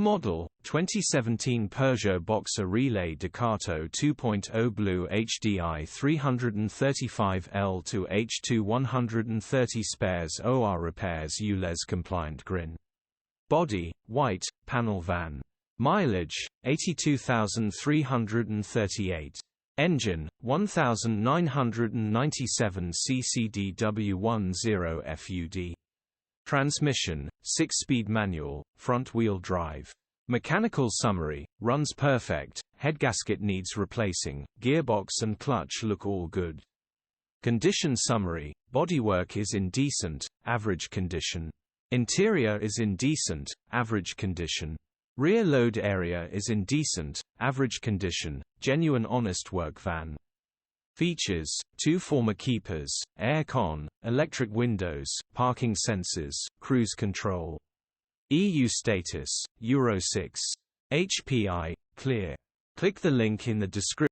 Model, 2017 Peugeot Boxer Relay DUCATO 2.0 BlueHDi 335L to H2 130 spares OR repairs ULEZ compliant grin. Body, white, panel van. Mileage, 82,338. Engine, 1997 ccdw10 FUD. Transmission, 6-speed manual, front-wheel drive. Mechanical summary, runs perfect, headgasket needs replacing, gearbox and clutch look all good. Condition summary, bodywork is in decent, average condition. Interior is in decent, average condition. Rear load area is in decent, average condition, genuine honest work van. Features, 2 former keepers, air-con, electric windows, parking sensors, cruise control. EU status, Euro 6. HPI, clear. Click the link in the description.